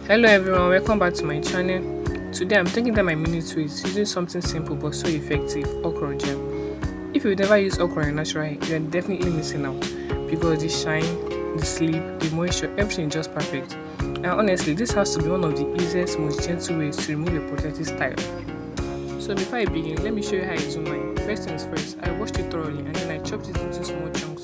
Hello everyone, welcome back to my channel. Today I'm taking down my mini tweets using something simple but so effective, Okra Gel. If you've never used okra in natural hair, you are definitely missing out because the shine, the sleep, the moisture, everything is just perfect. And honestly, this has to be one of the easiest, most gentle ways to remove your protective style. So before I begin, let me show you how I do mine. First things first, I washed it thoroughly and then I chopped it into small chunks.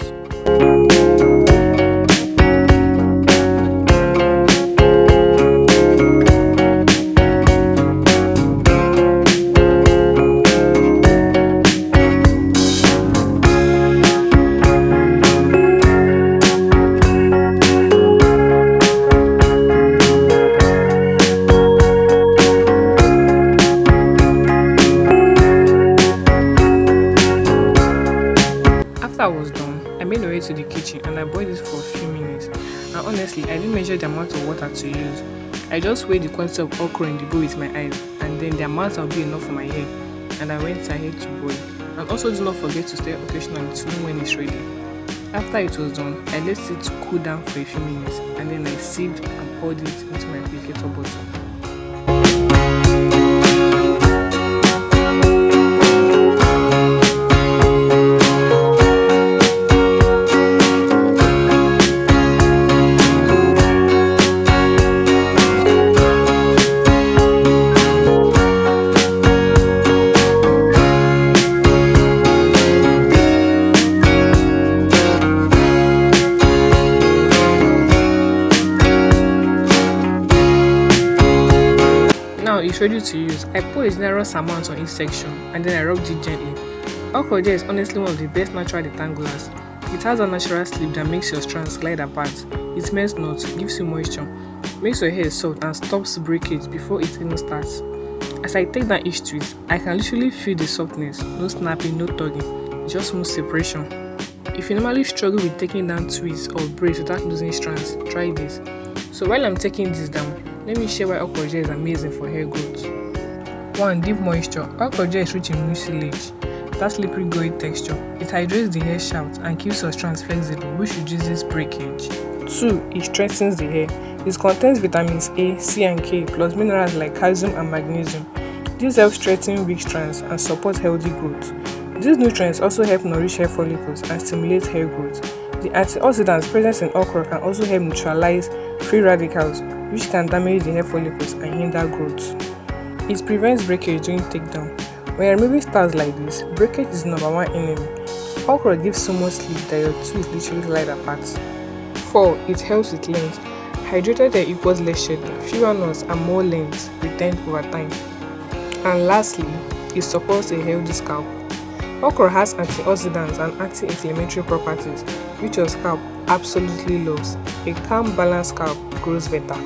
After I was done, I made my way to the kitchen and I boiled it for a few minutes. And honestly, I didn't measure the amount of water to use. I just weighed the quantity of okra in the bowl with my eyes, and then the amount will be enough for my hair. And I went ahead to boil. And also do not forget to stir occasionally to know when it's ready. After it was done, I let it cool down for a few minutes, and then I sieved and poured it into my applicator bottle. Now it's ready to use. I pour a generous amount on each section and then I rubbed it gently. Okra Gel is honestly one of the best natural detanglers. It has a natural sleep that makes your strands glide apart. It melts nuts, gives you moisture, makes your hair soft and stops breakage before it even starts. As I take down each twist, I can literally feel the softness, no snapping, no tugging, just smooth separation. If you normally struggle with taking down twists or braids without losing strands, try this. So while I'm taking this down, let me share why Okra Gel is amazing for hair growth. 1. Deep moisture. Okra Gel is rich in mucilage, that slippery gooey texture. It hydrates the hair shaft and keeps your strands flexible, which reduces breakage. 2. It strengthens the hair. It contains vitamins A, C and K plus minerals like calcium and magnesium. These help strengthen weak strands and support healthy growth. These nutrients also help nourish hair follicles and stimulate hair growth. The antioxidants present in okra can also help neutralize free radicals, which can damage the hair follicles and hinder growth. It prevents breakage during takedown. When you're removing styles like this, breakage is the number one enemy. Okra gives so much sleep that your tooth literally glide apart. 4. It helps with length. Hydrated hair equals less shedding, fewer knots and more length retained over time. And lastly, it supports a healthy scalp. Okra has antioxidants and anti-inflammatory properties, which your scalp absolutely loves. A calm, balanced scalp grows better.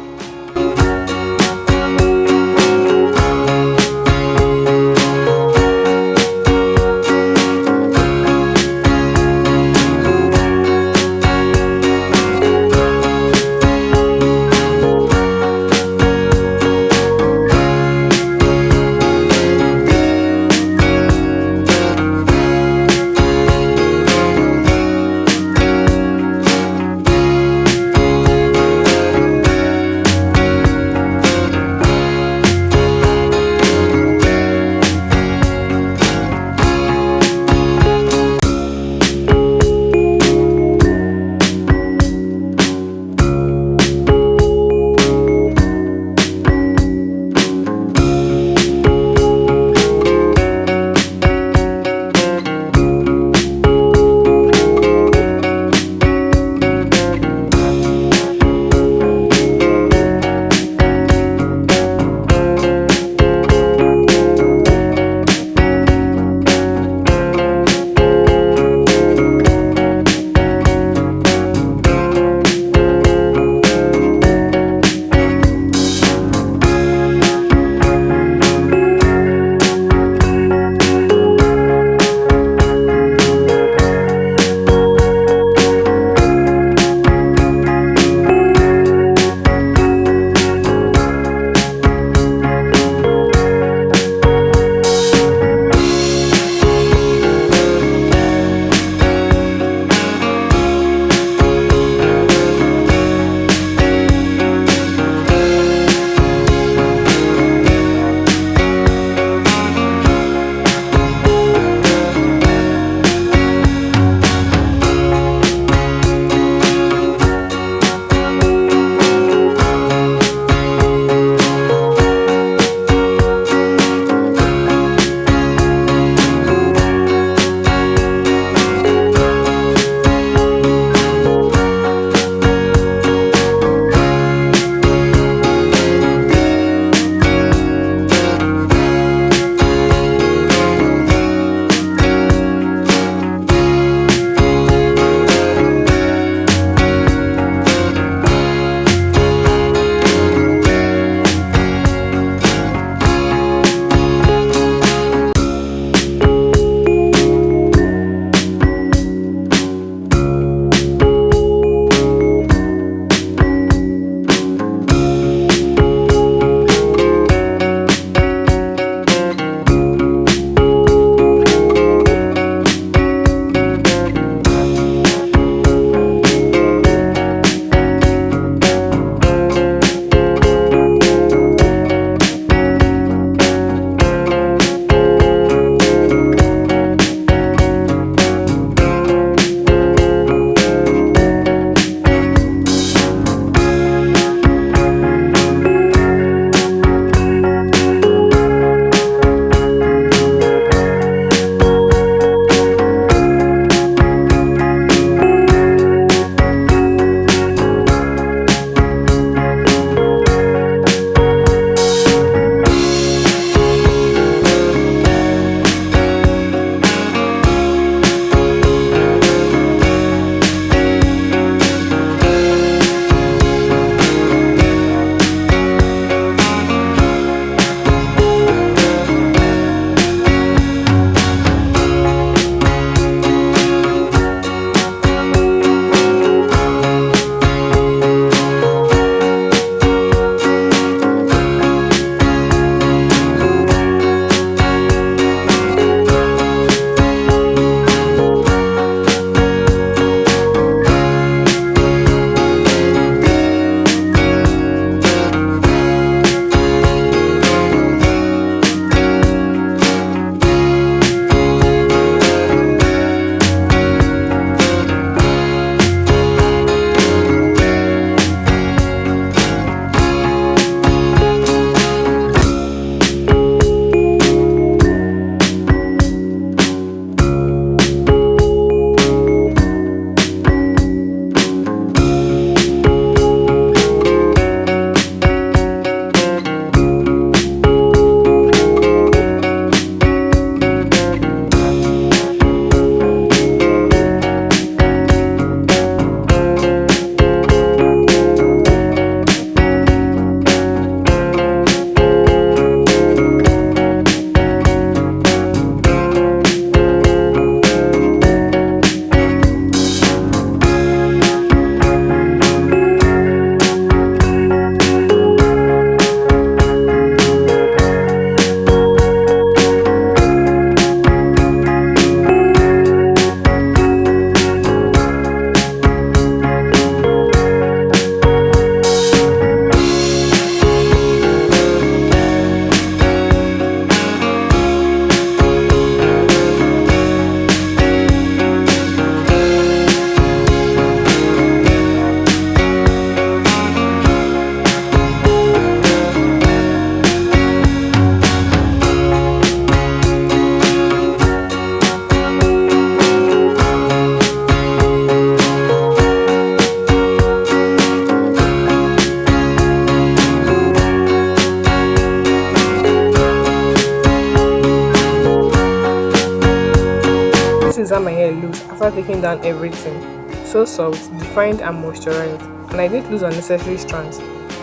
after taking down everything. So soft, defined and moisturized, and I didn't lose unnecessary strands.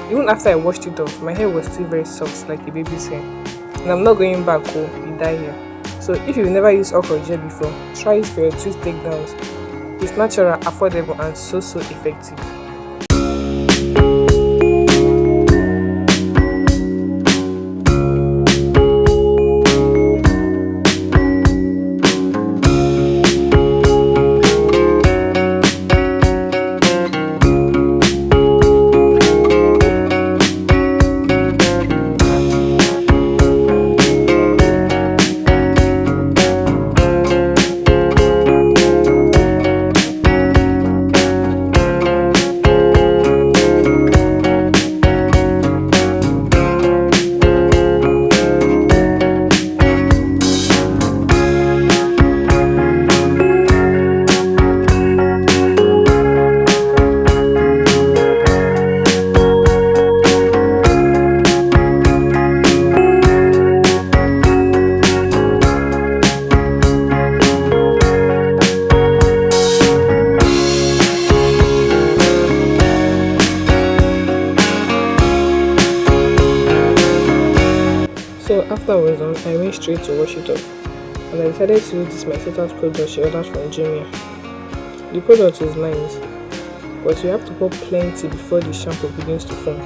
Even after I washed it off, my hair was still very soft like a baby's hair. And I'm not going back, oh, you die here. So if you've never used okra gel before, try it for your tooth takedowns. It's natural, affordable and so effective. So after I was done, I went straight to wash it off, and I decided to use this my sister's product she ordered from Jumia. The product is nice, but you have to pour plenty before the shampoo begins to form.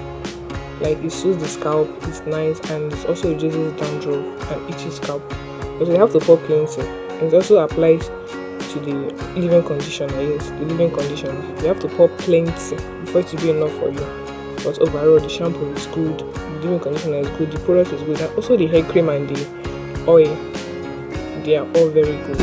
Like it soothes the scalp, it's nice, and it also reduces dandruff and itchy scalp. But you have to pour plenty, and it also applies to the leave-in conditioner. Yes, the leave-in conditioner. You have to pour plenty before it will be enough for you. But overall, the shampoo is good, the leave-in conditioner is good, the product is good, and also the hair cream and the oil, they are all very good.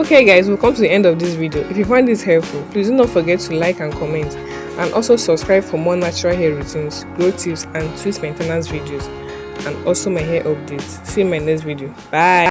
Okay guys, we'll come to the end of this video. If you find this helpful, please do not forget to like and comment, and also subscribe for more natural hair routines, growth tips and twist maintenance videos, and also my hair updates. See you in my next video. Bye.